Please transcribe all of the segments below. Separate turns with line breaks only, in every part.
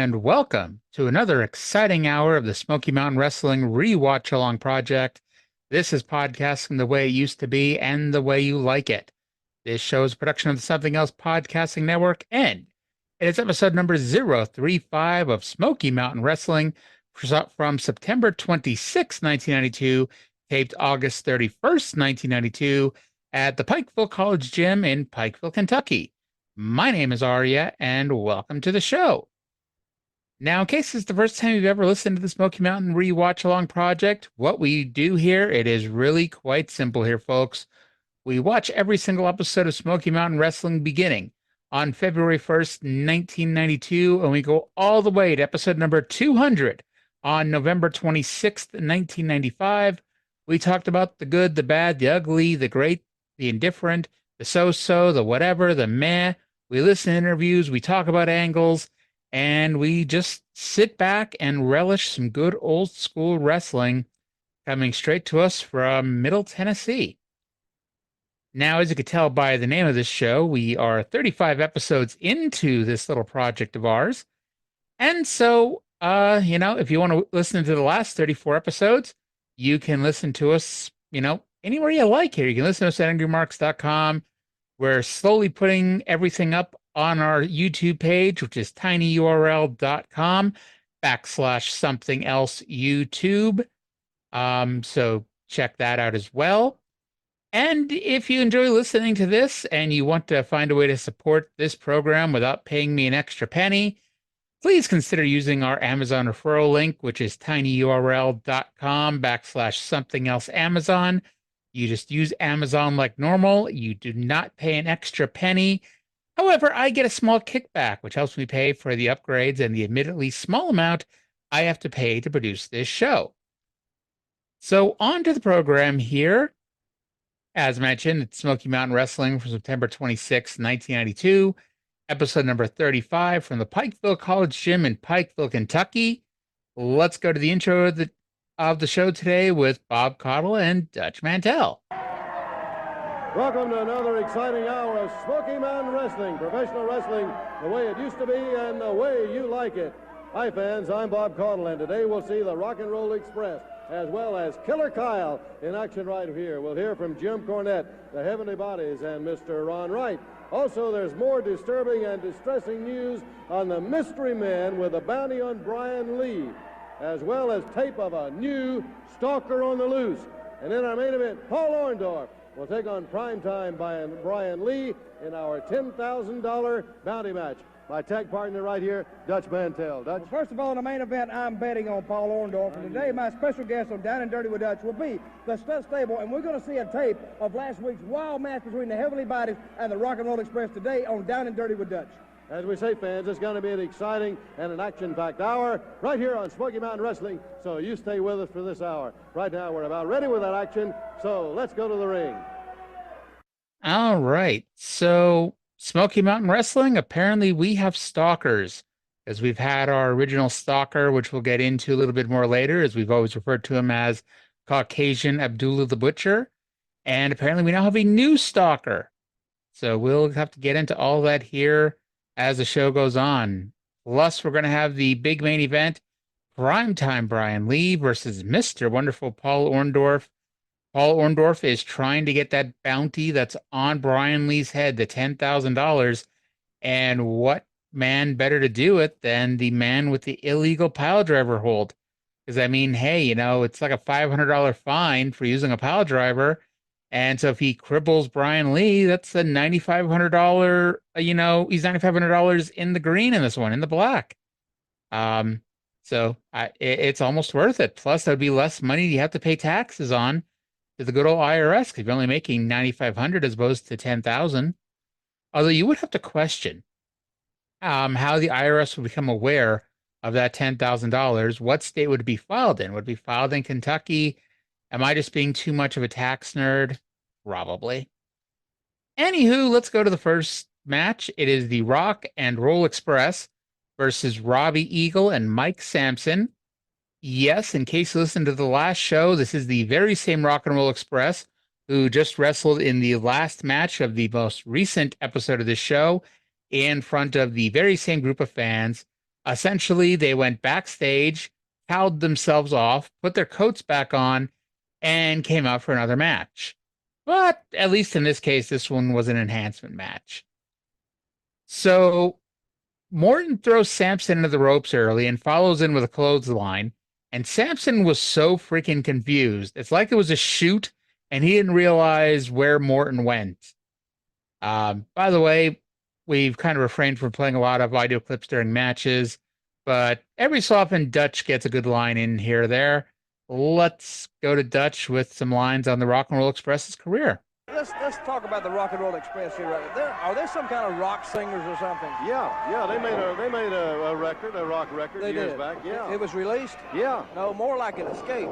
and welcome to another exciting hour of the Smoky Mountain Wrestling Rewatch Along Project. This is podcasting the way it used to be and the way you like it. This show is a production of the Something Else Podcasting Network, and it is episode number 035 of Smoky Mountain Wrestling from September 26, 1992, taped August 31st, 1992, at the Pikeville College Gym in Pikeville, Kentucky. My name is Arya, and welcome to the show. Now, in case it's the first time you've ever listened to the Smoky Mountain Rewatch Along Project, what we do here, it is really quite simple here, folks. We watch every single episode of Smoky Mountain Wrestling beginning on February 1st, 1992, and we go all the way to episode number 200 on November 26th, 1995. We talked about the good, the bad, the ugly, the great, the indifferent, the so-so, the whatever, the meh. We listen to interviews, we talk about angles, and we just sit back and relish some good old school wrestling coming straight to us from Middle Tennessee. Now, as you could tell by the name of this show, we are 35 episodes into this little project of ours. And so, if you want to listen to the last 34 episodes, you can listen to us, anywhere you like here. You can listen to us at angrymarks.com. We're slowly putting everything up on our YouTube page, which is tinyurl.com/something else YouTube. So check that out as well. And if you enjoy listening to this and you want to find a way to support this program without paying me an extra penny, please consider using our Amazon referral link, which is tinyurl.com/something else Amazon. You just use Amazon like normal. You do not pay an extra penny. However, I get a small kickback, which helps me pay for the upgrades and the admittedly small amount I have to pay to produce this show. So on to the program here. As mentioned, it's Smoky Mountain Wrestling from September 26, 1992, episode number 35 from the Pikeville College Gym in Pikeville, Kentucky. Let's go to the intro of the show today with Bob Caudle and Dutch Mantell.
Welcome to another exciting hour of Smoky Mountain Wrestling, professional wrestling the way it used to be and the way you like it. Hi fans, I'm Bob Caudle, and today we'll see the Rock and Roll Express as well as Killer Kyle in action right here. We'll hear from Jim Cornette, the Heavenly Bodies, and Mr. Ron Wright. Also, there's more disturbing and distressing news on the Mystery Men with a bounty on Brian Lee, as well as tape of a new stalker on the loose. And in our main event, Paul Orndorff will take on Primetime by Brian Lee in our $10,000 bounty match. My tag partner right here, Dutch Mantell. Dutch?
Well, first of all, in the main event, I'm betting on Paul Orndorff. And today, my special guest on Down and Dirty with Dutch will be the Stud Stable. And we're going to see a tape of last week's wild match between the Heavenly Bodies and the Rock and Roll Express today on Down and Dirty with Dutch.
As we say, fans, it's going to be an exciting and an action-packed hour right here on Smoky Mountain Wrestling, so you stay with us for this hour. Right now, we're about ready with that action, so let's go to the ring.
All right, so Smoky Mountain Wrestling, apparently we have stalkers, as we've had our original stalker, which we'll get into a little bit more later, as we've always referred to him as Caucasian Abdullah the Butcher, and apparently we now have a new stalker. So we'll have to get into all that here as the show goes on. Plus, we're going to have the big main event, Primetime Brian Lee versus Mr. Wonderful Paul Orndorff. Paul Orndorff is trying to get that bounty that's on Brian Lee's head, the $10,000. And what man better to do it than the man with the illegal pile driver hold? Because, I mean, hey, it's like a $500 fine for using a pile driver. And so if he cribbles Brian Lee, that's a $9,500, he's $9,500 in the green in this one, in the black. So it's almost worth it. Plus, that would be less money you have to pay taxes on to the good old IRS, because you're only making $9,500 as opposed to $10,000. Although you would have to question how the IRS would become aware of that $10,000. What state would it be filed in? Would it be filed in Kentucky? Am I just being too much of a tax nerd? Probably. Anywho, let's go to the first match. It is the Rock and Roll Express versus Robbie Eagle and Mike Sampson. Yes, in case you listened to the last show, this is the very same Rock and Roll Express who just wrestled in the last match of the most recent episode of this show in front of the very same group of fans Essentially, they went backstage, toweled themselves off, put their coats back on, and came out for another match. But at least in this case, this one was an enhancement match. So Morton throws Samson into the ropes early and follows in with a clothesline. And Samson was so freaking confused. It's like it was a shoot and he didn't realize where Morton went. By the way, we've kind of refrained from playing a lot of audio clips during matches, but every so often Dutch gets a good line in here or there. Let's go to Dutch with some lines on the Rock and Roll Express's career.
Let's talk about the Rock and Roll Express here. Are there some kind of rock singers or something?
Yeah, they made a record, a rock record years back. Yeah,
it was released.
Yeah,
No, more like it escaped.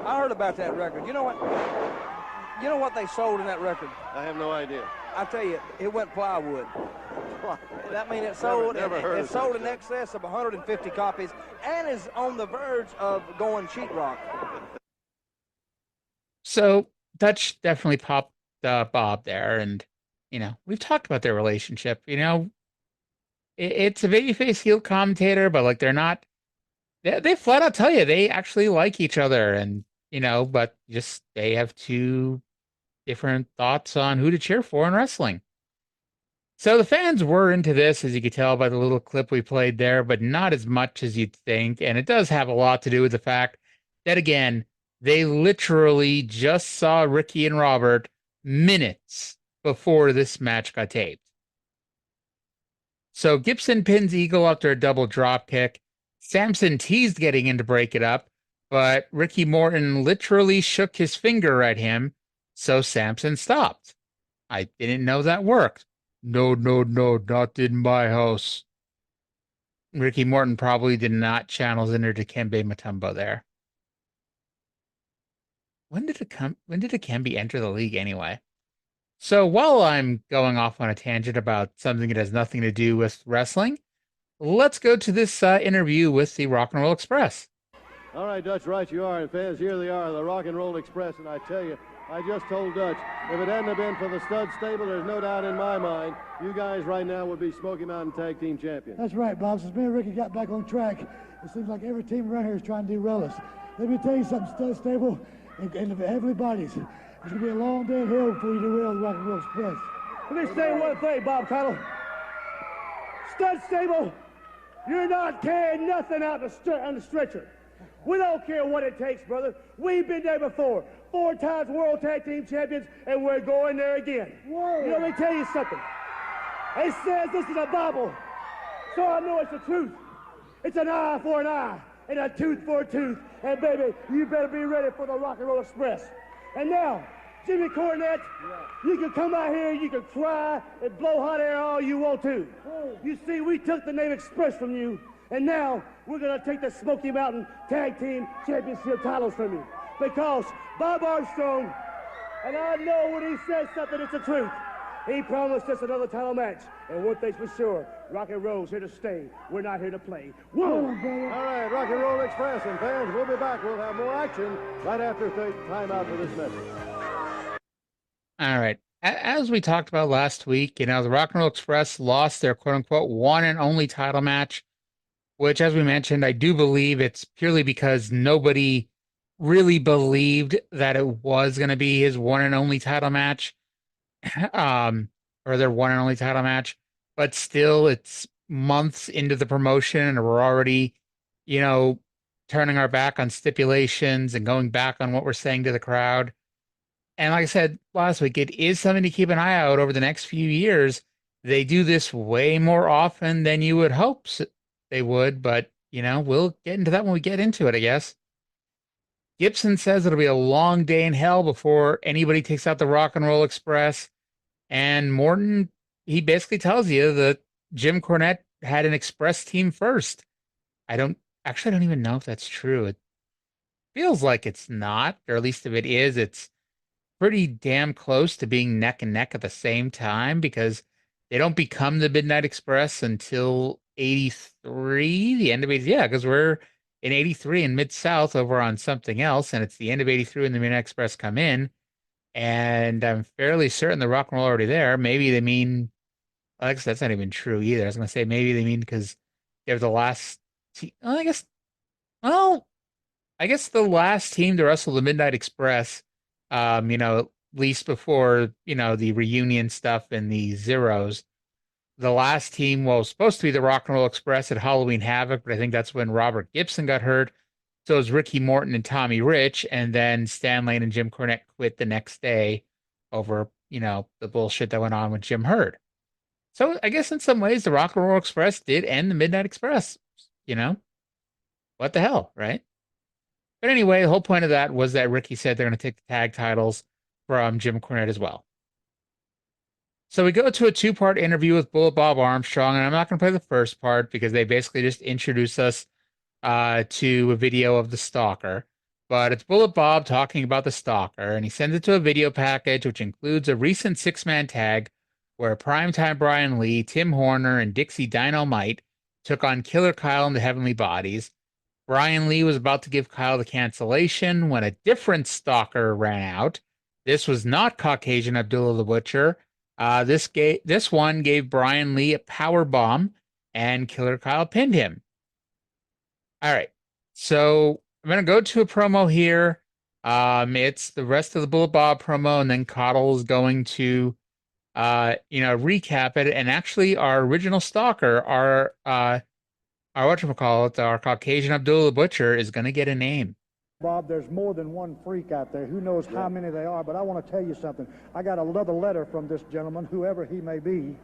I heard about that record. You know what? You know what they sold in that record?
I have no idea.
I tell you, it went plywood. That means it sold. It sold in excess of 150 copies, and is on the verge of going sheet rock.
So Dutch definitely popped Bob there, and we've talked about their relationship. It's a babyface heel commentator, but like they're not. They flat out tell you they actually like each other, and but just they have two different thoughts on who to cheer for in wrestling. So the fans were into this, as you could tell by the little clip we played there, but not as much as you'd think. And it does have a lot to do with the fact that, again, they literally just saw Ricky and Robert minutes before this match got taped. So Gibson pins Eagle after a double drop kick. Samson teased getting in to break it up, but Ricky Morton literally shook his finger at him, so Samson stopped. I didn't know that worked. No, not in my house. Ricky Morton probably did not channel Zinder to Dikembe Mutombo there. When did Dikembe enter the league anyway? So while I'm going off on a tangent about something that has nothing to do with wrestling, let's go to this interview with the Rock and Roll Express.
All right, Dutch, right you are. And fans, here they are, the Rock and Roll Express. And I tell you, I just told Dutch, if it hadn't have been for the stud stable, there's no doubt in my mind, you guys right now would be Smoky Mountain Tag Team Champions.
That's right, Bob. Since me and Ricky got back on track, it seems like every team around here is trying to derail us. Let me tell you something, stud stable and the heavenly bodies. It's going to be a long day in hell before you derail the Rock and Roll Express.
Let me say one thing, Bob Cottle. Stud stable, you're not carrying nothing out on the stretcher. We don't care what it takes, brother. We've been there before. 4 times World Tag Team Champions, and we're going there again.
Whoa.
Let me tell you something. It says this is a Bible, so I know it's the truth. It's an eye for an eye and a tooth for a tooth. And, baby, you better be ready for the Rock and Roll Express. And now, Jimmy Cornette, you can come out here, you can cry and blow hot air all you want to. You see, we took the name Express from you, and now we're going to take the Smoky Mountain Tag Team Championship titles from you. Because Bob Armstrong, and I know when he says something, it's the truth. He promised us another title match. And one thing's for sure, Rock and Roll's here to stay. We're not here to play. Whoa!
All right, Rock and Roll Express. And fans, we'll be back. We'll have more action right after time out for this message.
All right. As we talked about last week, the Rock and Roll Express lost their quote-unquote one and only title match, which, as we mentioned, I do believe it's purely because nobody really believed that it was going to be his one and only title match, or their one and only title match. But still, it's months into the promotion, and we're already, turning our back on stipulations and going back on what we're saying to the crowd. And like I said last week, it is something to keep an eye out over the next few years. They do this way more often than you would hope they would, but, we'll get into that when we get into it, I guess. Gibson says it'll be a long day in hell before anybody takes out the Rock and Roll Express. And Morton, he basically tells you that Jim Cornette had an Express team first. I don't even know if that's true. It feels like it's not, or at least if it is, it's pretty damn close to being neck and neck at the same time, because they don't become the Midnight Express until 83, the end of 80. Yeah, because we're in 83 in Mid-South over on something else, and it's the end of 83 when the Midnight Express come in. And I'm fairly certain the Rock and Roll already there. Maybe they mean, Alex, that's not even true either. I was going to say maybe they mean because They're the last well, well, I guess the last team to wrestle the Midnight Express, at least before, the reunion stuff and the Zeros. The last team was supposed to be the Rock and Roll Express at Halloween Havoc, but I think that's when Robert Gibson got hurt. So it was Ricky Morton and Tommy Rich, and then Stan Lane and Jim Cornette quit the next day over, the bullshit that went on with Jim Herd. So I guess in some ways the Rock and Roll Express did end the Midnight Express. You know, what the hell, right? But anyway, the whole point of that was that Ricky said they're going to take the tag titles from Jim Cornette as well. So we go to a two-part interview with Bullet Bob Armstrong, and I'm not going to play the first part because they basically just introduce us to a video of the Stalker. But it's Bullet Bob talking about the Stalker, and he sends it to a video package which includes a recent six-man tag where Primetime Brian Lee, Tim Horner, and Dixie Dynamite took on Killer Kyle and the Heavenly Bodies. Brian Lee was about to give Kyle the cancellation when a different Stalker ran out. This was not Caucasian Abdullah the Butcher. This one gave Brian Lee a power bomb, and Killer Kyle pinned him. All right, so I'm gonna go to a promo here. It's the rest of the Bullet Bob promo, and then Cottle's going to, recap it. And actually, our original Stalker, our whatchamacallit, our Caucasian Abdullah the Butcher, is gonna get a name.
Bob, there's more than one freak out there. Who knows how many they are, but I want to tell you something. I got another letter from this gentleman, whoever he may be,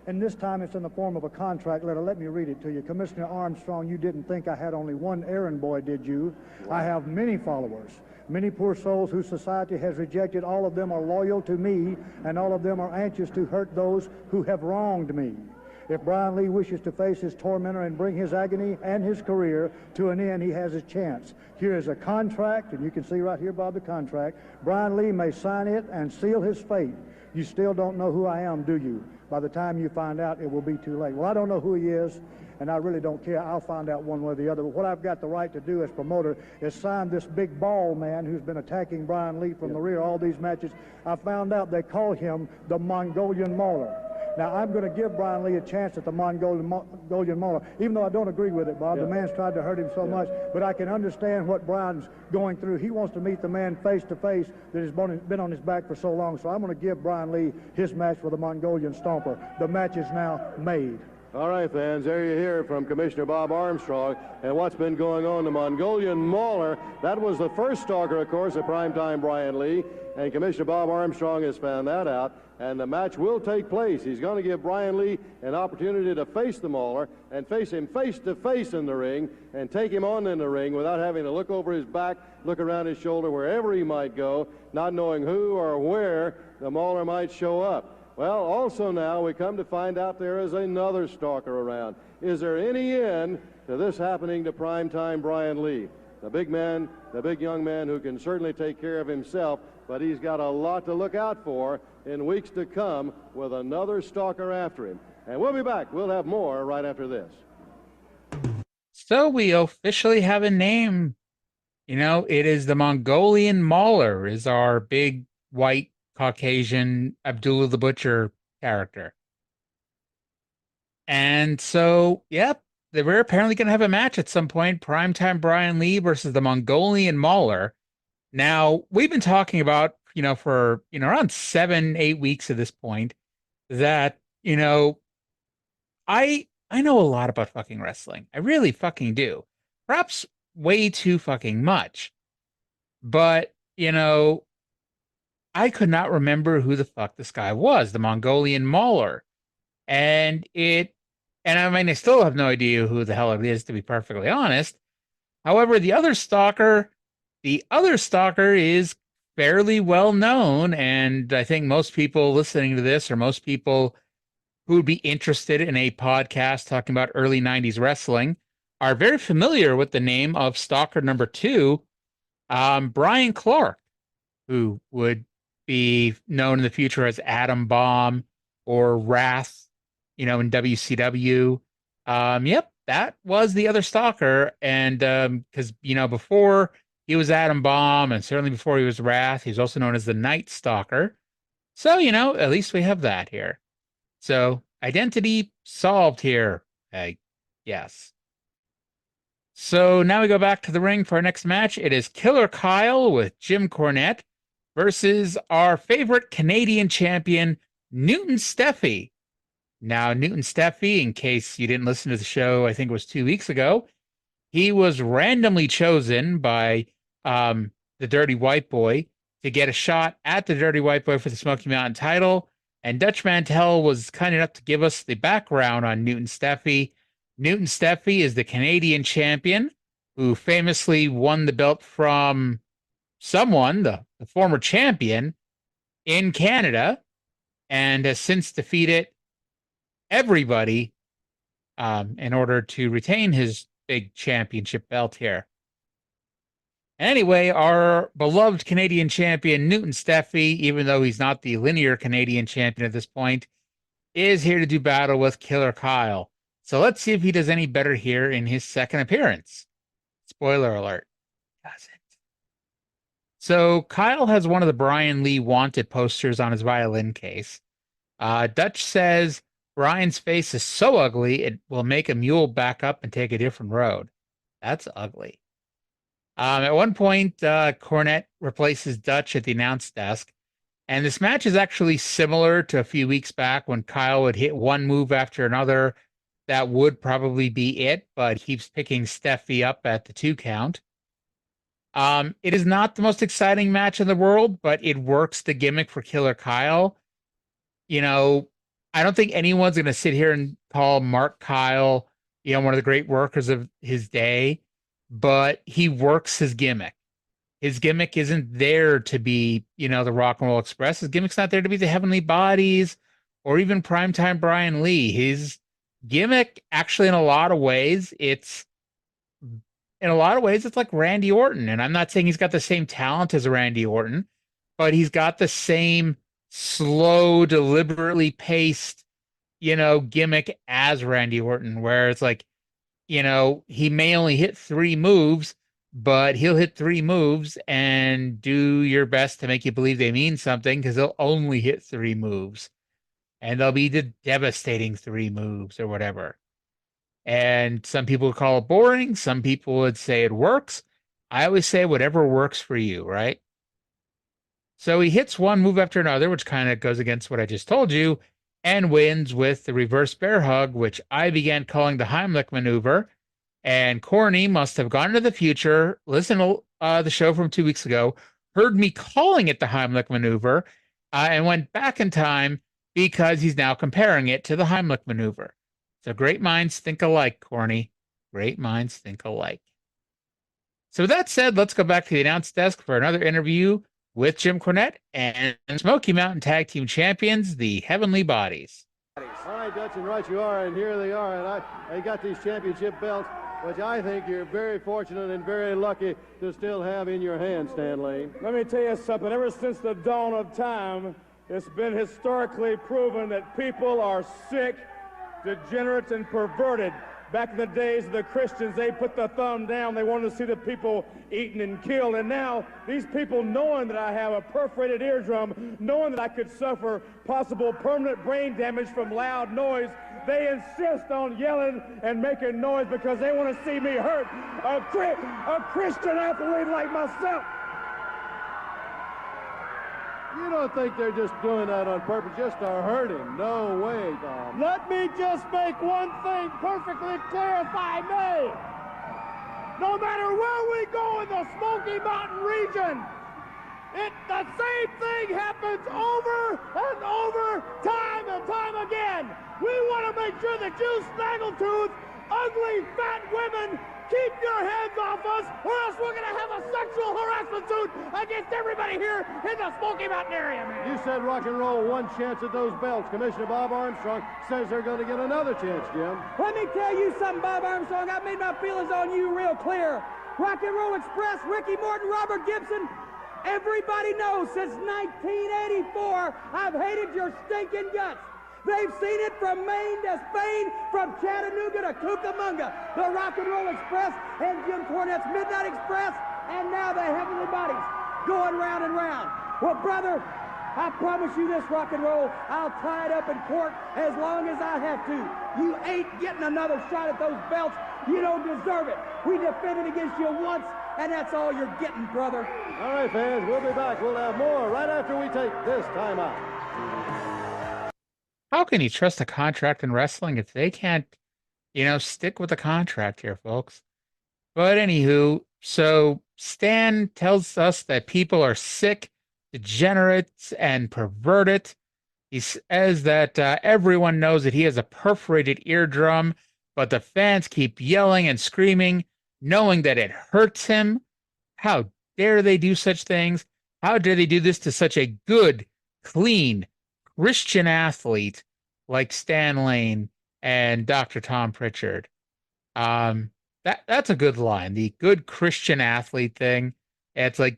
and this time it's in the form of a contract letter. Let me read it to you. Commissioner Armstrong, you didn't think I had only one errand boy, did you? I have many followers, many poor souls whose society has rejected. All of them are loyal to me, and all of them are anxious to hurt those who have wronged me. If Brian Lee wishes to face his tormentor and bring his agony and his career to an end, he has a chance. Here is a contract, and you can see right here, Bob, the contract. Brian Lee may sign it and seal his fate. You still don't know who I am, do you? By the time you find out, it will be too late. Well, I don't know who he is, and I really don't care. I'll find out one way or the other. But what I've got the right to do as promoter is sign this big bald man who's been attacking Brian Lee from the rear all these matches. I found out they call him the Mongolian Mauler. Now, I'm going to give Brian Lee a chance at the Mongolian Mauler, even though I don't agree with it, Bob. The man's tried to hurt him so much, but I can understand what Brian's going through. He wants to meet the man face to face that has been on his back for so long, so I'm going to give Brian Lee his match with the Mongolian Stomper. The match is now made.
All right, fans, there you hear from Commissioner Bob Armstrong and what's been going on. The Mongolian Mauler, that was the first Stalker, of course, of Primetime Brian Lee, and Commissioner Bob Armstrong has found that out, and the match will take place. He's going to give Brian Lee an opportunity to face the Mauler and face him face-to-face in the ring and take him on in the ring without having to look over his back, look around his shoulder, wherever he might go, not knowing who or where the Mauler might show up. Well, also now we come to find out there is another Stalker around. Is there any end to this happening to Primetime Brian Lee? The big man, the big young man who can certainly take care of himself, but he's got a lot to look out for in weeks to come with another Stalker after him. And we'll be back. We'll have more right after this.
So we officially have a name. It is the Mongolian Mauler, is our big white Caucasian Abdullah the Butcher character. And so, yep, they were apparently going to have a match at some point. Primetime Brian Lee versus the Mongolian Mauler. Now, we've been talking about, for, around 7-8 weeks at this point, that, I know a lot about fucking wrestling. I really fucking do. Perhaps way too fucking much. But, I could not remember who the fuck this guy was, the Mongolian Mauler. And I mean, I still have no idea who the hell it is, to be perfectly honest. However, the other Stalker is fairly well known, and I think most people listening to this, or most people who would be interested in a podcast talking about early 90s wrestling, are very familiar with the name of Stalker number 2, Brian Clark, who would be known in the future as Atom Bomb or Wrath, in WCW. Yep, that was the other Stalker. And because, before he was Atom Bomb, and certainly before he was Wrath, he was also known as the Night Stalker. So, at least we have that here. So, identity solved here, I Yes. So now we go back to the ring for our next match. It is Killer Kyle with Jim Cornette versus our favorite Canadian champion, Newton Steffi. Now, Newton Steffi, in case you didn't listen to the show, I think it was 2 weeks ago, he was randomly chosen by the Dirty White Boy to get a shot at the Dirty White Boy for the Smoky Mountain title. And Dutch Mantel was kind enough to give us the background on Newton Steffi. Newton Steffi is the Canadian champion who famously won the belt from someone, the former champion in Canada, and has since defeated everybody in order to retain his big championship belt here. Anyway, our beloved Canadian champion, Newton Steffi, even though he's not the linear Canadian champion at this point, is here to do battle with Killer Kyle. So let's see if he does any better here in his second appearance. Spoiler alert. Doesn't. So Kyle has one of the Brian Lee wanted posters on his violin case. Dutch says Brian's face is so ugly it will make a mule back up and take a different road. That's ugly. At one point, Cornette replaces Dutch at the announce desk, and this match is actually similar to a few weeks back when Kyle would hit one move after another. That would probably be it, but he keeps picking Steffi up at the 2 count. It is not the most exciting match in the world, but it works the gimmick for Killer Kyle. You know, I don't think anyone's going to sit here and call Mark Kyle, one of the great workers of his day, but he works his gimmick. His gimmick isn't there to be, the Rock and Roll Express. His gimmick's not there to be the Heavenly Bodies or even Primetime Brian Lee. His gimmick, actually, in a lot of ways, it's like Randy Orton. And I'm not saying he's got the same talent as Randy Orton, but he's got the same slow, deliberately paced, gimmick as Randy Orton, where it's like, he may only hit 3 moves, but he'll hit 3 moves and do your best to make you believe they mean something because they'll only hit 3 moves. And they'll be the devastating 3 moves or whatever. And some people would call it boring. Some people would say it works. I always say whatever works for you, right? So he hits one move after another, which kind of goes against what I just told you, and wins with the reverse bear hug, which I began calling the Heimlich maneuver. And Corny must have gone into the future, listened to the show from 2 weeks ago, heard me calling it the Heimlich maneuver, and went back in time because he's now comparing it to the Heimlich maneuver. So great minds think alike, Corny. Great minds think alike. So with that said, let's go back to the announce desk for another interview with Jim Cornette and Smoky Mountain Tag Team Champions, the Heavenly Bodies.
All right, Dutch, and right you are, and here they are, and I got these championship belts, which I think you're very fortunate and very lucky to still have in your hand, Stan Lane.
Let me tell you something. Ever since the dawn of time, it's been historically proven that people are sick, degenerate, and perverted. Back in the days of the Christians, they put the thumb down. They wanted to see the people eaten and killed. And now, these people, knowing that I have a perforated eardrum, knowing that I could suffer possible permanent brain damage from loud noise, they insist on yelling and making noise because they want to see me hurt. A Christian athlete like myself.
You don't think they're just doing that on purpose, just to hurt him? No way, Tom.
Let me just make one thing perfectly clear, if I may. No matter where we go in the Smoky Mountain region, the same thing happens over and over, time and time again. We want to make sure that you snaggletooth, ugly, fat women keep your hands off us, or else we're going to have a sexual harassment suit against everybody here in the Smoky Mountain area, man.
You said rock and roll one chance at those belts. Commissioner Bob Armstrong says they're going to get another chance, Jim.
Let me tell you something, Bob Armstrong. I've made my feelings on you real clear. Rock and Roll Express, Ricky Morton, Robert Gibson, everybody knows since 1984, I've hated your stinking guts. They've seen it from Maine to Spain, from Chattanooga to Cucamonga, the Rock and Roll Express and Jim Cornette's Midnight Express, and now the Heavenly Bodies going round and round. Well, brother, I promise you this, Rock and Roll, I'll tie it up in court as long as I have to. You ain't getting another shot at those belts. You don't deserve it. We defended against you once, and that's all you're getting, brother.
All right, fans, we'll be back. We'll have more right after we take this time out.
How can you trust a contract in wrestling if they can't, stick with the contract here, folks? But anywho, so Stan tells us that people are sick, degenerates, and perverted. He says that everyone knows that he has a perforated eardrum, but the fans keep yelling and screaming, knowing that it hurts him. How dare they do such things? How dare they do this to such a good, clean, Christian athlete like Stan Lane and Dr. Tom Pritchard? That's a good line. The good Christian athlete thing. It's like,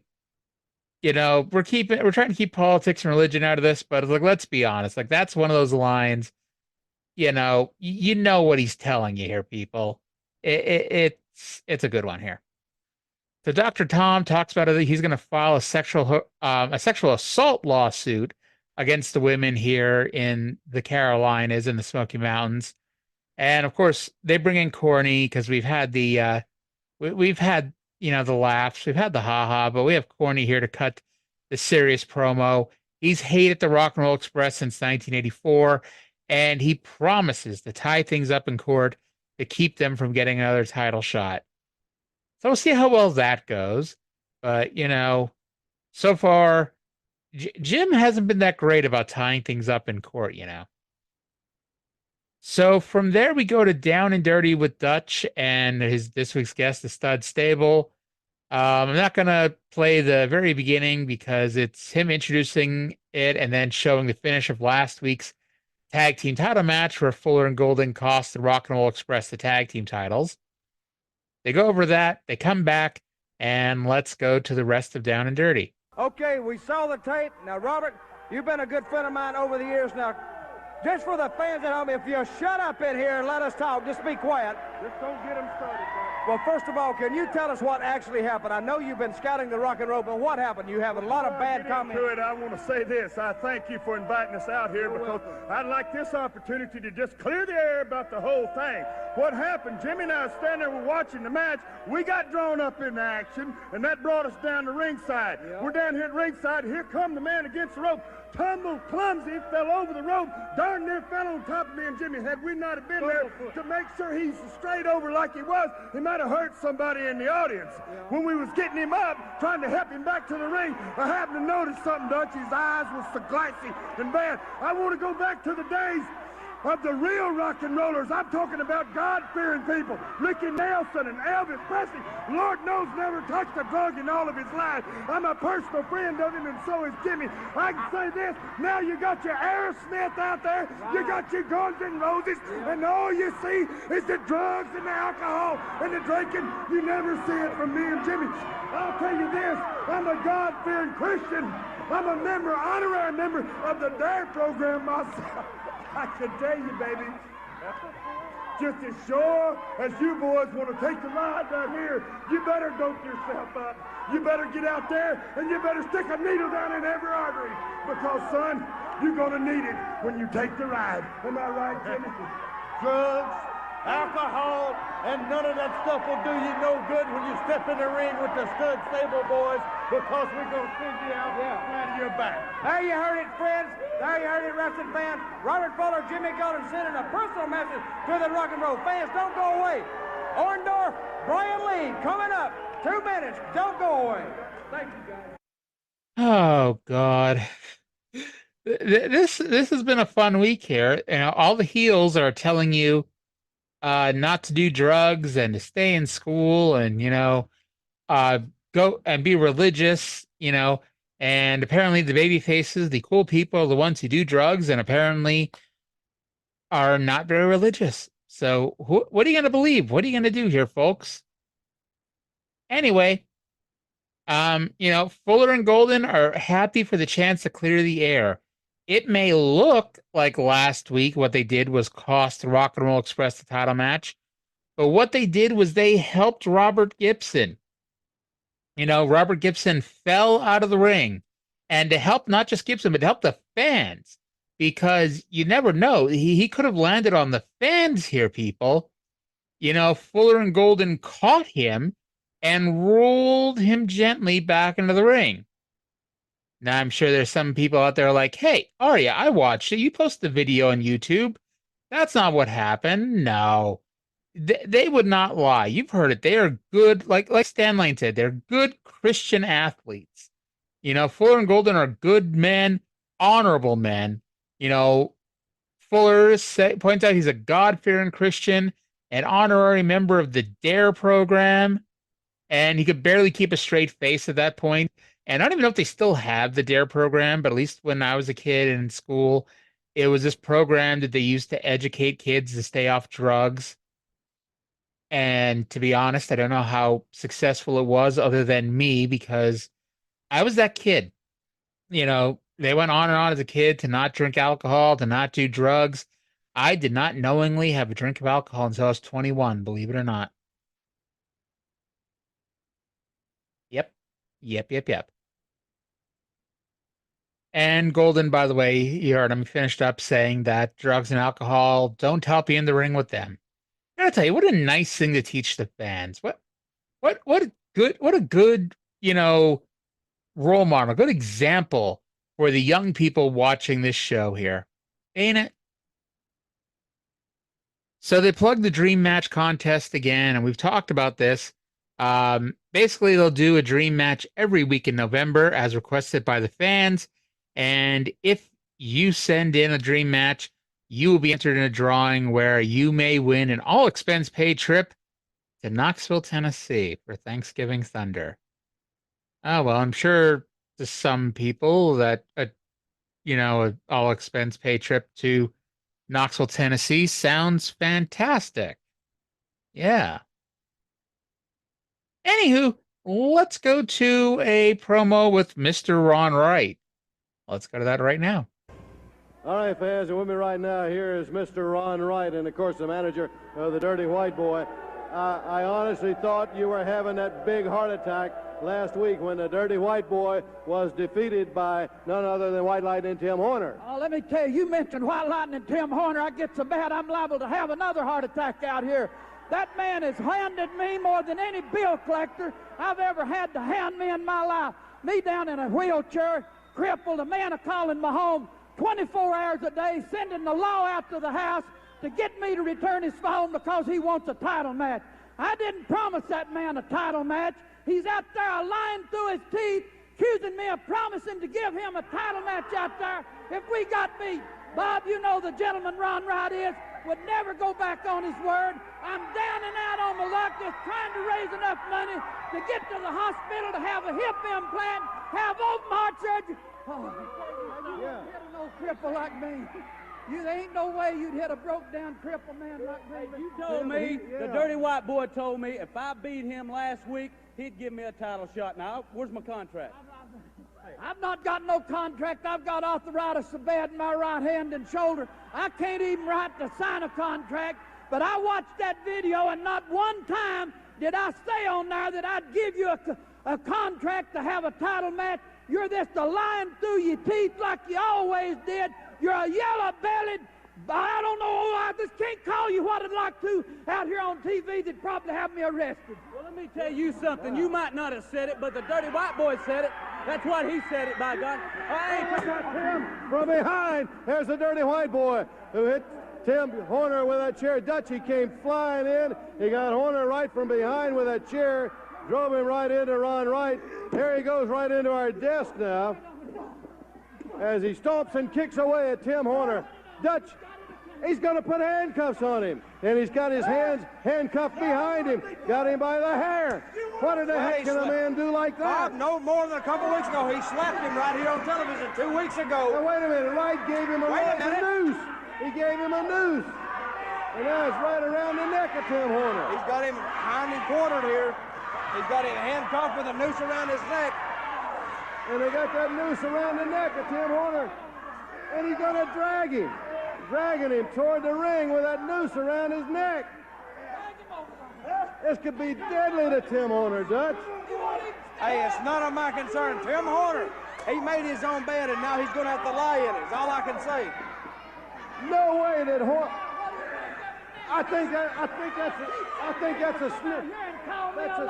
we're trying to keep politics and religion out of this, but it's like, let's be honest. Like, that's one of those lines, you know what he's telling you here, people. It's a good one here. So Dr. Tom talks about it. He's going to file a sexual assault lawsuit against the women here in the Carolinas and the Smoky Mountains. And of course, they bring in Corny because we've had the the laughs, we've had the haha, but we have Corny here to cut the serious promo. He's hated the Rock and Roll Express since 1984, and he promises to tie things up in court to keep them from getting another title shot. So we'll see how well that goes. But, so far, Jim hasn't been that great about tying things up in court, So from there, we go to Down and Dirty with Dutch and this week's guest, the Stud Stable. I'm not going to play the very beginning because it's him introducing it and then showing the finish of last week's tag team title match where Fuller and Golden cost the Rock and Roll Express the tag team titles. They go over that, they come back, and let's go to the rest of Down and Dirty.
Okay, we saw the tape. Now, Robert, you've been a good friend of mine over the years. Now, just for the fans at home, if you shut up in here and let us talk, just be quiet.
Just don't get them started, bud.
Well, first of all, can you tell us what actually happened? I know you've been scouting the Rock and Roll, but what happened? You have a lot of bad comments.
To it, I want to say this. I thank you for inviting us out here because I'd like this opportunity to just clear the air about the whole thing. What happened, Jimmy and I were standing there, we're watching the match. We got drawn up in the action, and that brought us down to ringside. Yeah. We're down here at ringside. Here come the man against the rope. Tumbled clumsy, fell over the rope, darn near fell on top of me and Jimmy. Had we not have been there to make sure he's straight over like he was, he might have hurt somebody in the audience. Yeah. When we was getting him up, trying to help him back to the ring, I happened to notice something, Dutch. His eyes were so glassy and bad. I want to go back to the days of the real rock and rollers. I'm talking about God-fearing people. Ricky Nelson and Elvis Presley. Lord knows never touched a drug in all of his life. I'm a personal friend of him, and so is Jimmy. I can say this, now you got your Aerosmith out there, you got your Guns N' Roses, and all you see is the drugs and the alcohol and the drinking. You never see it from me and Jimmy. I'll tell you this, I'm a God-fearing Christian. I'm a member, honorary member of the DARE program myself. I can tell you, baby, just as sure as you boys want to take the ride down here, you better dope yourself up. You better get out there, and you better stick a needle down in every artery. Because, son, you're going to need it when you take the ride. Am I right, Jimmy?
Drugs, alcohol, and none of that stuff will do you no good when you step in the ring with the Stud Stable boys, because we're going to send you out flat of your back.
There you heard it, friends. There you heard it, wrestling fans. Robert Fuller, Jimmy Golden sending a personal message to the Rock and Roll fans. Don't go away. Orndorff, Brian Lee, coming up. 2 minutes. Don't go away. Thank you, guys.
Oh, God. This has been a fun week here. All the heels are telling you not to do drugs and to stay in school and, go and be religious, and apparently the baby faces, the cool people, are the ones who do drugs and apparently are not very religious. So what are you going to believe? What are you going to do here, folks? Anyway, Fuller and Golden are happy for the chance to clear the air. It may look like last week what they did was cost Rock and Roll Express the title match, but what they did was they helped Robert Gibson. Robert Gibson fell out of the ring, and to help not just Gibson, but to help the fans, because you never know. He could have landed on the fans here, people. Fuller and Golden caught him and rolled him gently back into the ring. Now, I'm sure there's some people out there like, hey, Arya, I watched it. You posted the video on YouTube. That's not what happened. No, they would not lie. You've heard it. They are good, like Stan Lane said, they're good Christian athletes. Fuller and Golden are good men, honorable men. Fuller points out he's a God-fearing Christian, an honorary member of the DARE program, and he could barely keep a straight face at that point. And I don't even know if they still have the DARE program, but at least when I was a kid in school, it was this program that they used to educate kids to stay off drugs. And to be honest, I don't know how successful it was other than me, because I was that kid. They went on and on as a kid to not drink alcohol, to not do drugs. I did not knowingly have a drink of alcohol until I was 21, believe it or not. Yep. Yep, yep, yep. And Golden, by the way, you heard him finished up saying that drugs and alcohol don't help you in the ring with them. I gotta tell you, what a nice thing to teach the fans. What a good, role model, a good example for the young people watching this show here. Ain't it? So they plugged the dream match contest again, and we've talked about this. Basically, they'll do a dream match every week in November as requested by the fans. And if you send in a dream match, you will be entered in a drawing where you may win an all expense paid trip to Knoxville, Tennessee for Thanksgiving Thunder. Oh, well, I'm sure to some people that, an all expense paid trip to Knoxville, Tennessee sounds fantastic. Yeah. Anywho, let's go to a promo with Mr. Ron Wright. Let's go to that right now.
All right, fans, and with me right now here is Mr. Ron Wright, and of course the manager of the Dirty White Boy. I honestly thought you were having that big heart attack last week when the Dirty White Boy was defeated by none other than White Lightning Tim Horner.
Oh, let me tell you, you mentioned White Lightning Tim Horner. I get so bad I'm liable to have another heart attack out here. That man has handed me more than any bill collector I've ever had to hand me in my life. Me down in a wheelchair, crippled, a man calling my home 24 hours a day, sending the law out to the house to get me to return his phone because he wants a title match. I didn't promise that man a title match. He's out there lying through his teeth, accusing me of promising to give him a title match out there if we got beat. Bob, you know the gentleman Ron Wright is, would never go back on his word. I'm down and out on my luck, just trying to raise enough money to get to the hospital to have a hip implant, have open heart surgery. Oh, you wouldn't hit an old cripple like me. There ain't no way you'd hit a broke-down cripple man like me.
Hey, you told me, the Dirty White Boy told me, if I beat him last week, he'd give me a title shot. Now, where's my contract?
I've not got no contract. I've got arthritis so bad in my right hand and shoulder, I can't even write to sign a contract. But I watched that video, and not one time did I say on there that I'd give you a contract to have a title match. You're just lying through your teeth like you always did. You're a yellow-bellied, I don't know, I just can't call you what I'd like to out here on TV. They'd probably have me arrested.
Well, let me tell you something. You might not have said it, but the Dirty White Boy said it. That's what he said it, by God.
Hey, Tim, from behind, there's the Dirty White Boy who hit Tim Horner with that chair. Dutchie came flying in. He got Horner right from behind with that chair, drove him right into Ron Wright. Here he goes right into our desk now as he stomps and kicks away at Tim Horner. Dutch, he's going to put handcuffs on him, and he's got his hands handcuffed behind him. Got him by the hair. What in the heck can a man do like that?
Bob, no more than a couple weeks ago, he slapped him right here on television 2 weeks ago.
Now, wait a minute. Wright gave him a noose. He gave him a noose. And now it's right around the neck of Tim Horner.
He's got him behind him cornered here. He's got him handcuffed with a noose around his neck.
And they got that noose around the neck of Tim Horner. And he's going to drag him. Dragging him toward the ring with that noose around his neck. This could be deadly to Tim Horner, Dutch.
Hey, it's none of my concern. Tim Horner, he made his own bed, and now he's going to have to lie in it. That's all I can say.
No way that I think that's a sneak. That's a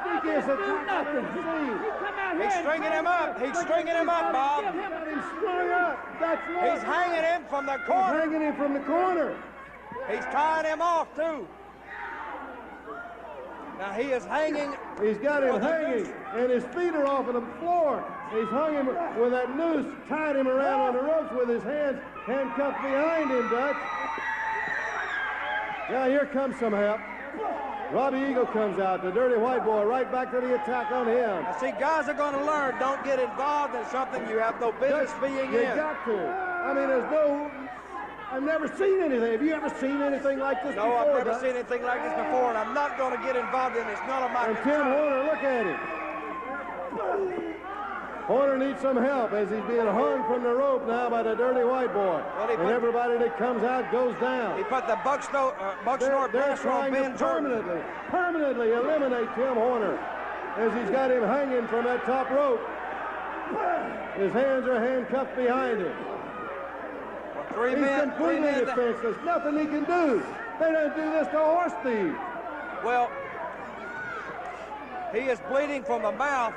sneakiest attack I've ever seen.
He's stringing him up. He's stringing him up, Bob.
Got him strung up. That's right.
He's hanging him from the
He's
corner.
hanging him from the corner.
He's tying him off, too. Now he is hanging.
He's got him hanging, and his feet are off of the floor. He's hung him with that noose, tied him around on the ropes with his hands handcuffed behind him, Dutch. Now here comes some help. Robbie Eagle comes out, the dirty white boy, right back to the attack on him.
Now see, guys are going to learn. Don't get involved in something you have no business being
You
in.
got to. I mean, I've never seen anything. Have you ever seen anything like this
No,
before?
I've never
Dutch?
seen anything like this before, and I'm not going to get involved in it. It's none of my
And Tim
concern.
Horner, look at him. Horner needs some help as he's being hung from the rope now by the dirty white boy.
Well,
And everybody that comes out goes down.
He put the buck snort
They're
pressure on
trying to
Ben Jordan.
permanently eliminate Tim Horner as he's got him hanging from that top rope. His hands are handcuffed behind him.
Three
He's
men.
completely defenseless. Nothing he can do. They don't do this to horse thieves.
Well, he is bleeding from the mouth.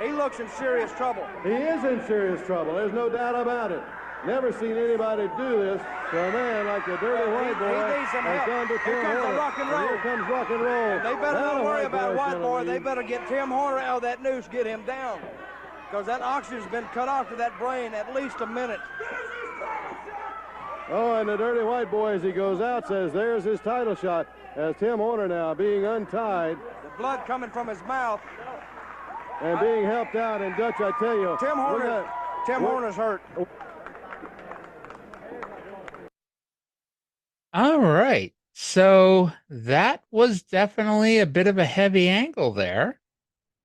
He looks in serious trouble.
He is in serious trouble. There's no doubt about it. Never seen anybody do this to a man like the dirty white boy.
He needs some
has
help.
done to
Here
Tim
comes the
Horner.
rock and roll.
Here comes rock and roll.
They better
Now
not
the
worry about
boy's
White
gonna
Boy. They
leave.
better get Tim Horner out of that noose, get him down. Because that oxygen's been cut off to that brain at least a minute.
Oh, and the dirty white boy, as he goes out, says there's his title shot as Tim Horner now being untied
The blood coming from his mouth.
and being helped out. And Dutch, I tell you,
Tim Horner's hurt.
All right. So that was definitely a bit of a heavy angle there.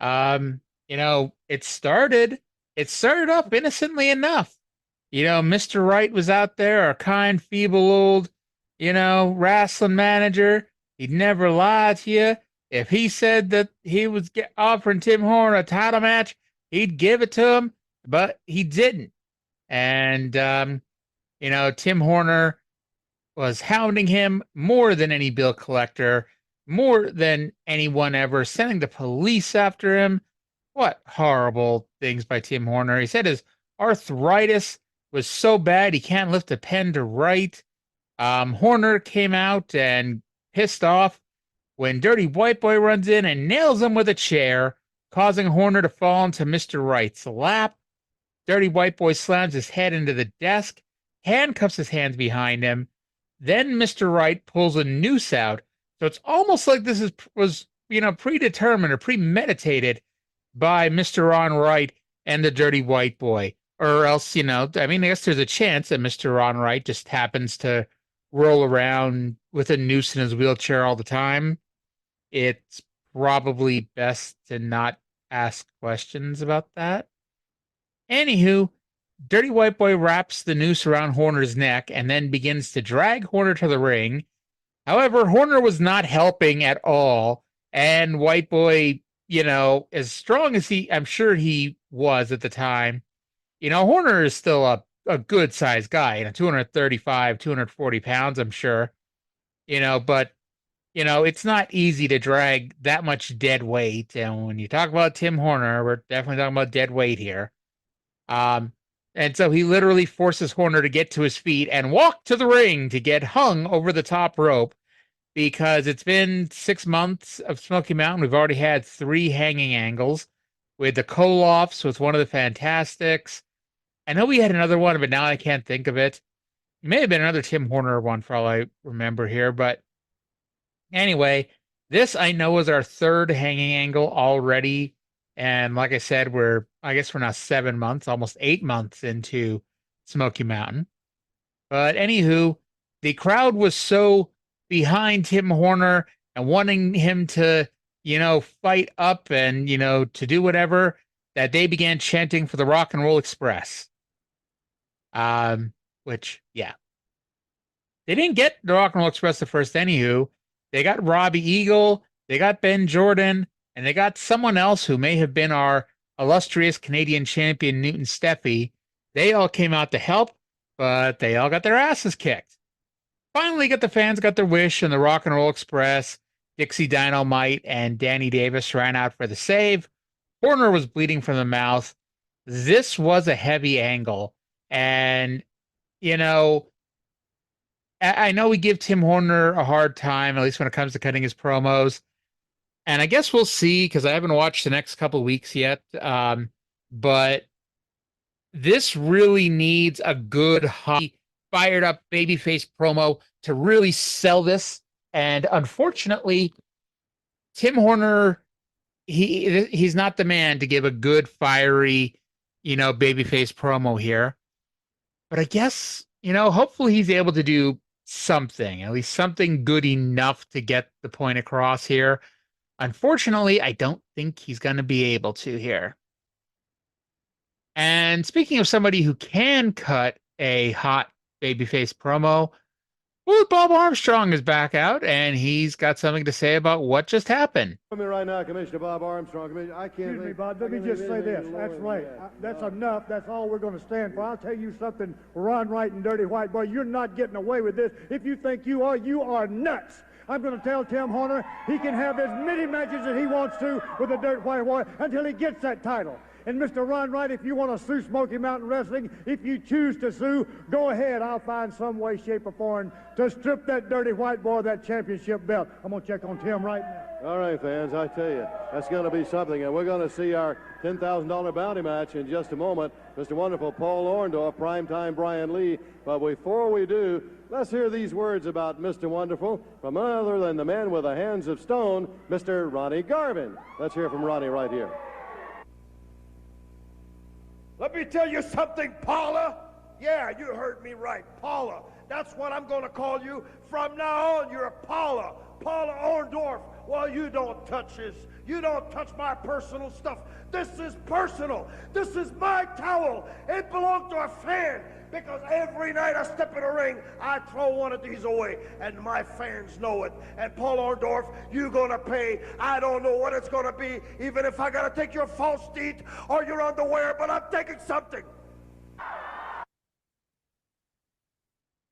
It started off innocently enough. Mr. Wright was out there, our kind, feeble old, wrestling manager. He'd never lie to you. If he said that he was offering Tim Horner a title match, he'd give it to him, but he didn't. And, Tim Horner was hounding him more than any bill collector, more than anyone ever, sending the police after him. What horrible things by Tim Horner. He said his arthritis was so bad he can't lift a pen to write. Horner came out and pissed off when Dirty White Boy runs in and nails him with a chair, causing Horner to fall into Mr. Wright's lap. Dirty White Boy slams his head into the desk, handcuffs his hands behind him. Then Mr. Wright pulls a noose out. So it's almost like this was predetermined or premeditated by Mr. Ron Wright and the Dirty White Boy. Or else, I guess there's a chance that Mr. Ron Wright just happens to roll around with a noose in his wheelchair all the time. It's probably best to not ask questions about that. Anywho, Dirty White Boy wraps the noose around Horner's neck and then begins to drag Horner to the ring. However, Horner was not helping at all. And White Boy, as strong as I'm sure he was at the time, Horner is still a good sized guy, 235, 240 pounds, I'm sure, but, it's not easy to drag that much dead weight. And when you talk about Tim Horner, we're definitely talking about dead weight here. And so he literally forces Horner to get to his feet and walk to the ring to get hung over the top rope, because it's been 6 months of Smoky Mountain. We've already had 3 hanging angles with the Kolofs, with one of the Fantastics. I know we had another one, but now I can't think of it. It may have been another Tim Horner one for all I remember here. But anyway, this I know is our 3rd hanging angle already. And like I said, I guess we're now 7 months, almost 8 months into Smoky Mountain. But anywho, the crowd was so behind Tim Horner and wanting him to, fight up and, to do whatever, that they began chanting for the Rock and Roll Express. Which, yeah. They didn't get the Rock and Roll Express the first anywho. They got Robbie Eagle, they got Ben Jordan, and they got someone else who may have been our illustrious Canadian champion, Newton Steffi. They all came out to help, but they all got their asses kicked. Finally, the fans got their wish, and the Rock and Roll Express, Dixie Dynamite, and Danny Davis ran out for the save. Horner was bleeding from the mouth. This was a heavy angle, and you know, I know we give Tim Horner a hard time, at least when it comes to cutting his promos. And I guess we'll see because I haven't watched the next couple of weeks yet. But this really needs a good, hot, fired up babyface promo to really sell this. And unfortunately, Tim Horner, he's not the man to give a good, fiery, babyface promo here. But I guess, hopefully he's able to do something, at least something good enough to get the point across here. Unfortunately, I don't think he's going to be able to here. And speaking of somebody who can cut a hot babyface promo, well, Bob Armstrong is back out, and he's got something to say about what just happened.
With me right now, Commissioner Bob Armstrong. I can't.
Excuse me, Bob. Let me just say this. That's right. That's enough. That's all we're going to stand for. I'll tell you something, Ron Wright and Dirty White Boy. You're not getting away with this. If you think you are nuts. I'm going to tell Tim Horner he can have as many matches as he wants to with the Dirt White Boy until he gets that title. And Mr. Ron Wright, if you want to sue Smoky Mountain Wrestling, if you choose to sue, go ahead. I'll find some way, shape, or form to strip that Dirty White Boy of that championship belt. I'm going to check on Tim right now.
All right, fans, I tell you, that's going to be something. And we're going to see our $10,000 bounty match in just a moment. Mr. Wonderful Paul Orndorff, Primetime Brian Lee. But before we do, let's hear these words about Mr. Wonderful from none other than the man with the hands of stone, Mr. Ronnie Garvin. Let's hear from Ronnie right here.
Let me tell you something, Paula. Yeah, you heard me right, Paula. That's what I'm going to call you. From now on, you're Paula. Paula Orndorff. Well, you don't touch this. You don't touch my personal stuff. This is personal. This is my towel. It belongs to a fan. Because every night I step in a ring, I throw one of these away, and my fans know it. And Paul Orndorff, you're going to pay. I don't know what it's going to be, even if I got to take your false teeth or your underwear, but I'm taking something.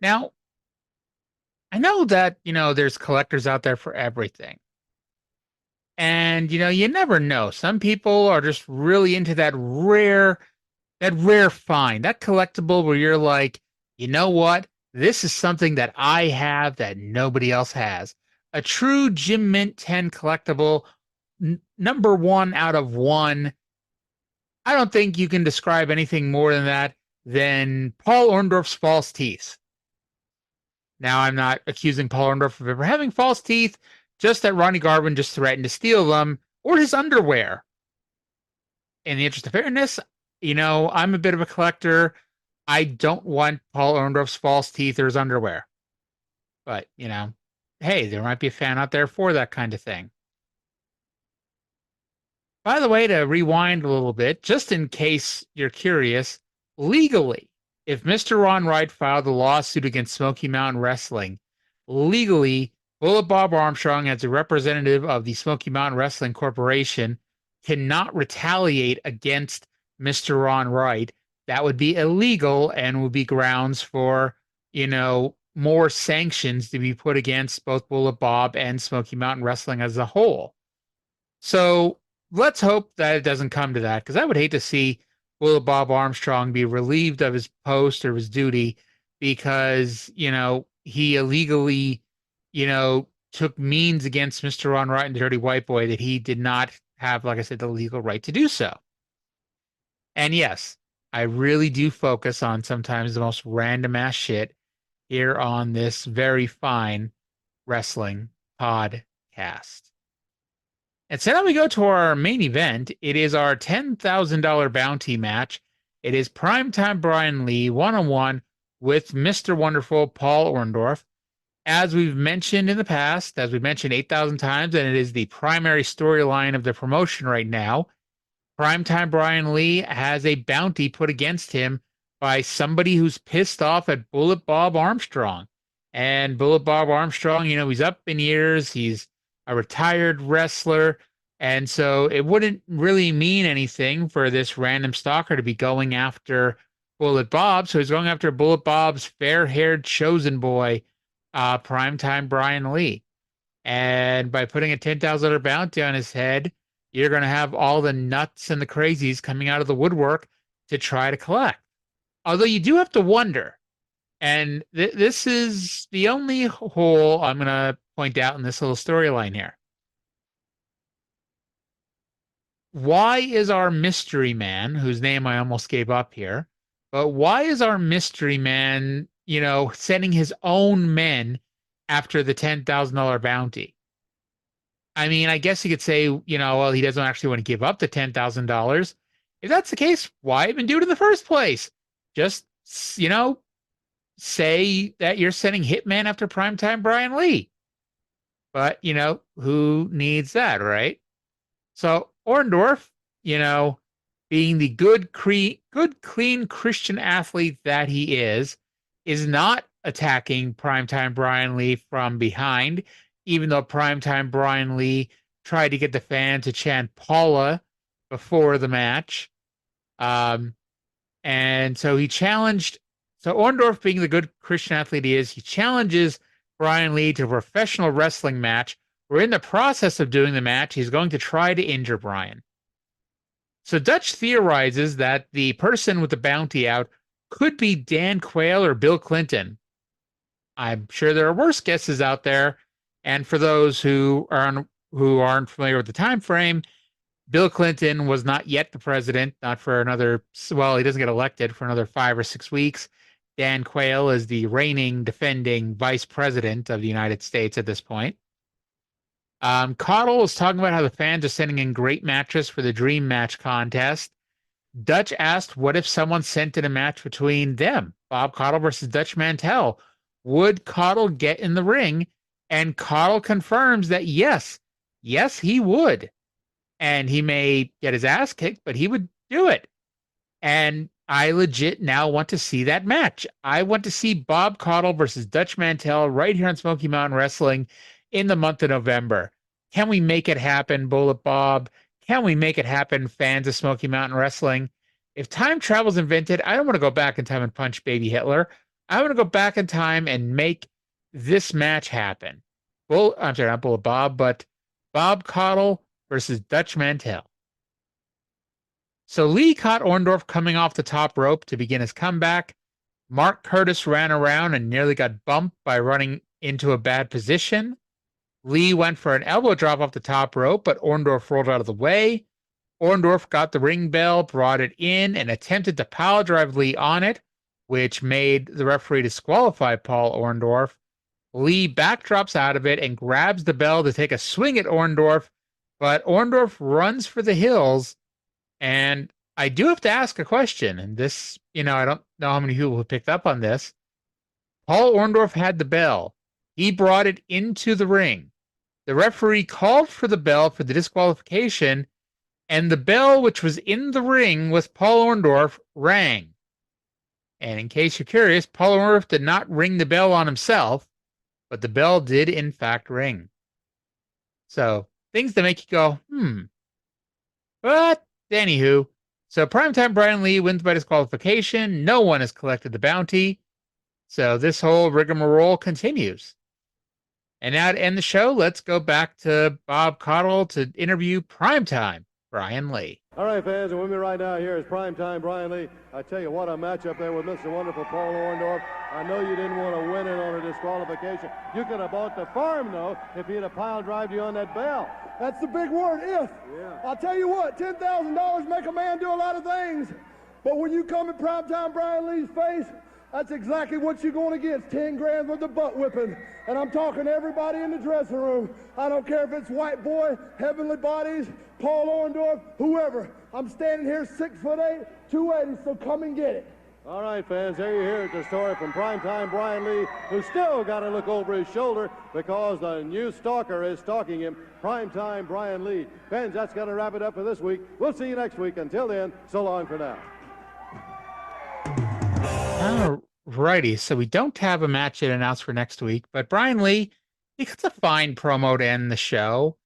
Now, I know that, there's collectors out there for everything. And, you never know. Some people are just really into that rare find, that collectible where you're like, you know what? This is something that I have that nobody else has. A true Jim Mint 10 collectible, number 1 out of 1. I don't think you can describe anything more than that than Paul Orndorff's false teeth. Now, I'm not accusing Paul Orndorff of ever having false teeth, just that Ronnie Garvin just threatened to steal them, or his underwear. In the interest of fairness, I'm a bit of a collector. I don't want Paul Orndorff's false teeth or his underwear. But, hey, there might be a fan out there for that kind of thing. By the way, to rewind a little bit, just in case you're curious, legally, if Mr. Ron Wright filed a lawsuit against Smoky Mountain Wrestling, legally, Bullet Bob Armstrong, as a representative of the Smoky Mountain Wrestling Corporation, cannot retaliate against Mr. Ron Wright. That would be illegal and would be grounds for, more sanctions to be put against both Bullet Bob and Smoky Mountain Wrestling as a whole. So let's hope that it doesn't come to that, because I would hate to see Bullet Bob Armstrong be relieved of his post or his duty because, he illegally, took means against Mr. Ron Wright and the Dirty White Boy that he did not have, like I said, the legal right to do so. And yes, I really do focus on sometimes the most random ass shit here on this very fine wrestling podcast. And so now we go to our main event. It is our $10,000 bounty match. It is Primetime Brian Lee one-on-one with Mr. Wonderful Paul Orndorff. As we've mentioned in the past, as we've mentioned 8,000 times, and it is the primary storyline of the promotion right now, Primetime Brian Lee has a bounty put against him by somebody who's pissed off at Bullet Bob Armstrong. And Bullet Bob Armstrong, he's up in years. He's a retired wrestler. And so it wouldn't really mean anything for this random stalker to be going after Bullet Bob. So he's going after Bullet Bob's fair-haired chosen boy, primetime Brian Lee. And by putting a $10,000 bounty on his head, you're going to have all the nuts and the crazies coming out of the woodwork to try to collect. Although you do have to wonder, and this is the only hole I'm going to point out in this little storyline here. Why is our mystery man, whose name I almost gave up here, but why is our mystery man, sending his own men after the $10,000 bounty? I mean, I guess you could say, well, he doesn't actually want to give up the $10,000. If that's the case, why even do it in the first place? Just, say that you're sending Hitman after primetime Brian Lee. But, who needs that, right? So Orndorff, being the good, clean Christian athlete that he is not attacking primetime Brian Lee from behind, even though primetime Brian Lee tried to get the fan to chant Paula before the match. And so he challenged, so Orndorff, being the good Christian athlete he is, he challenges Brian Lee to a professional wrestling match. We're in the process of doing the match. He's going to try to injure Brian. So Dutch theorizes that the person with the bounty out could be Dan Quayle or Bill Clinton. I'm sure there are worse guesses out there. And for those who aren't familiar with the time frame, Bill Clinton was not yet the president, not for another, well, he doesn't get elected for another 5 or 6 weeks. Dan Quayle is the reigning, defending vice president of the United States at this point. Caudle was talking about how the fans are sending in great matches for the Dream Match contest. Dutch asked, what if someone sent in a match between them, Bob Caudle versus Dutch Mantell? Would Caudle get in the ring? And Caudle confirms that yes, he would. And he may get his ass kicked, but he would do it. And I legit now want to see that match. I want to see Bob Caudle versus Dutch Mantell right here on Smoky Mountain Wrestling in the month of November. Can we make it happen, Bullet Bob? Can we make it happen, fans of Smoky Mountain Wrestling? If time travel's invented, I don't want to go back in time and punch baby Hitler. I want to go back in time and make this match happen. I'm sorry, not Bullet Bob, but Bob Caudle versus Dutch Mantell. So Lee caught Orndorff coming off the top rope to begin his comeback. Mark Curtis ran around and nearly got bumped by running into a bad position. Lee went for an elbow drop off the top rope, but Orndorff rolled out of the way. Orndorff got the ring bell, brought it in, and attempted to power drive Lee on it, which made the referee disqualify Paul Orndorff. Lee backdrops out of it and grabs the bell to take a swing at Orndorff, but Orndorff runs for the hills. And I do have to ask a question, and this, I don't know how many people have picked up on this. Paul Orndorff had the bell. He brought it into the ring. The referee called for the bell for the disqualification, and the bell, which was in the ring with Paul Orndorff, rang. And in case you're curious, Paul Orndorff did not ring the bell on himself, but the bell did in fact ring. So, things that make you go, But, anywho, so primetime Brian Lee wins by disqualification. No one has collected the bounty. So this whole rigmarole continues. And now to end the show, let's go back to Bob Caudle to interview primetime Brian Lee.
All right, fans, and with me right now here is primetime Brian Lee. I tell you what, a matchup there with Mr. Wonderful Paul Orndorff. I know you didn't want to win it on a disqualification. You could have bought the farm, though, if he'd have pile drived you on that bell.
That's the big word, if.
Yeah.
I'll tell you what, $10,000 make a man do a lot of things. But when you come in primetime Brian Lee's face, that's exactly what you're going to get. 10 grand with the butt whipping. And I'm talking to everybody in the dressing room. I don't care if it's White Boy, Heavenly Bodies, Paul Orndorff, whoever. I'm standing here 6'8", 280, so come and get it.
All right, fans, there you hear the story from primetime Brian Lee, who still got to look over his shoulder because the new stalker is stalking him. Primetime Brian Lee. Fans, that's going to wrap it up for this week. We'll see you next week. Until then, so long for now.
Alrighty, so we don't have a match yet announced for next week, but Brian Lee, he cuts a fine promo to end the show.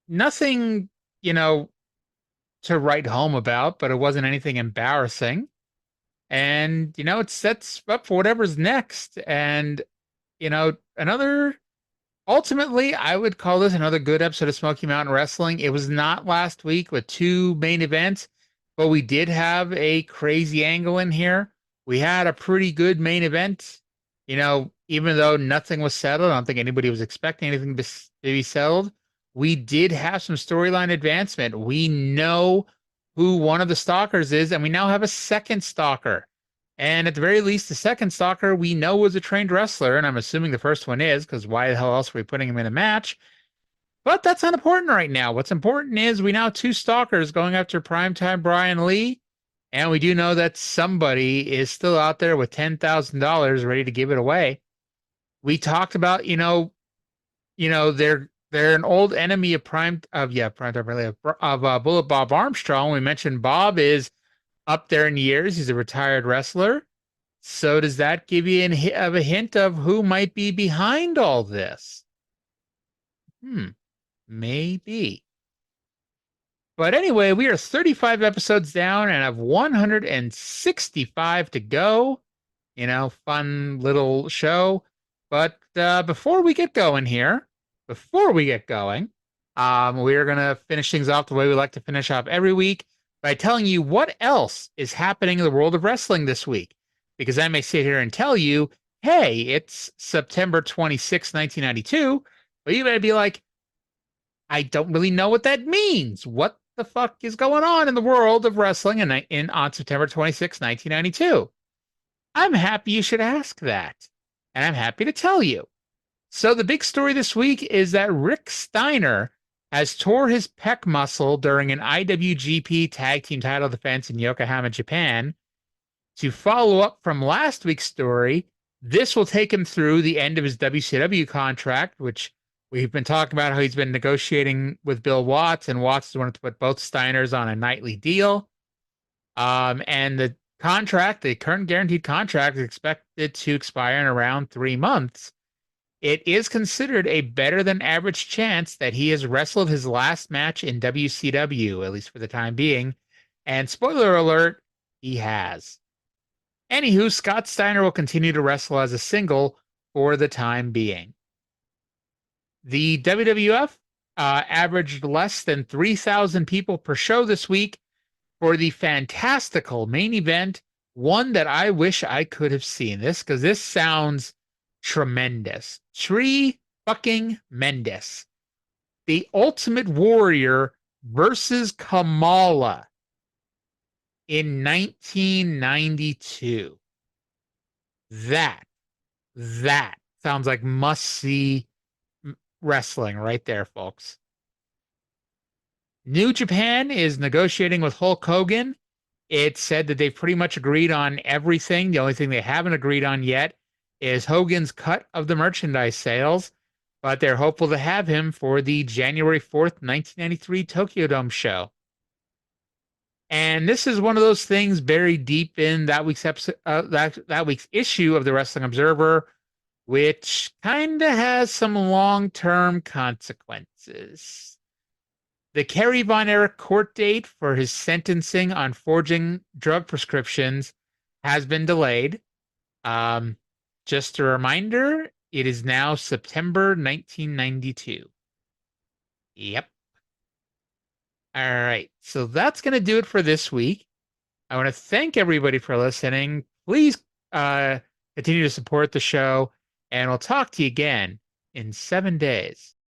Nothing, to write home about, but it wasn't anything embarrassing. And, it sets up for whatever's next. And, ultimately, I would call this another good episode of Smoky Mountain Wrestling. It was not last week with two main events, but we did have a crazy angle in here. We had a pretty good main event, even though nothing was settled. I don't think anybody was expecting anything to be settled. We did have some storyline advancement. We know who one of the stalkers is, and we now have a second stalker. And at the very least, the second stalker we know was a trained wrestler, and I'm assuming the first one is, because why the hell else are we putting him in a match? But that's not important right now. What's important is we now have two stalkers going after primetime Brian Lee, and we do know that somebody is still out there with $10,000 ready to give it away. We talked about, they're an old enemy of primetime really of Bullet Bob Armstrong. We mentioned Bob is up there in years. He's a retired wrestler. So does that give you a hint of who might be behind all this? Maybe. But anyway, we are 35 episodes down and have 165 to go. Fun little show. But before we get going, we're going to finish things off the way we like to finish off every week by telling you what else is happening in the world of wrestling this week. Because I may sit here and tell you, hey, it's September 26, 1992, but you may be like, I don't really know what that means. What the fuck is going on in the world of wrestling on September 26, 1992? I'm happy you should ask that, and I'm happy to tell you. So the big story this week is that Rick Steiner has tore his pec muscle during an IWGP Tag Team title defense in Yokohama, Japan. To follow up from last week's story, this will take him through the end of his WCW contract, which we've been talking about how he's been negotiating with Bill Watts, and Watts wanted to put both Steiners on a nightly deal. And the current guaranteed contract, is expected to expire in around 3 months. It is considered a better than average chance that he has wrestled his last match in WCW, at least for the time being. And spoiler alert, he has. Anywho, Scott Steiner will continue to wrestle as a single for the time being. The WWF averaged less than 3,000 people per show this week for the fantastical main event, one that I wish I could have seen this, because this sounds tremendous. Fucking Mendes. The Ultimate Warrior versus Kamala in 1992. That sounds like must-see wrestling right there, folks. New Japan is negotiating with Hulk Hogan. It said that they've pretty much agreed on everything. The only thing they haven't agreed on yet is Hogan's cut of the merchandise sales, but they're hopeful to have him for the January 4th, 1993 Tokyo Dome show. And this is one of those things buried deep in that week's episode, that week's issue of the Wrestling Observer, which kind of has some long-term consequences. The Kerry Von Erich court date for his sentencing on forging drug prescriptions has been delayed. Just a reminder, it is now September 1992. Yep. All right. So that's going to do it for this week. I want to thank everybody for listening. Please continue to support the show, and we'll talk to you again in 7 days.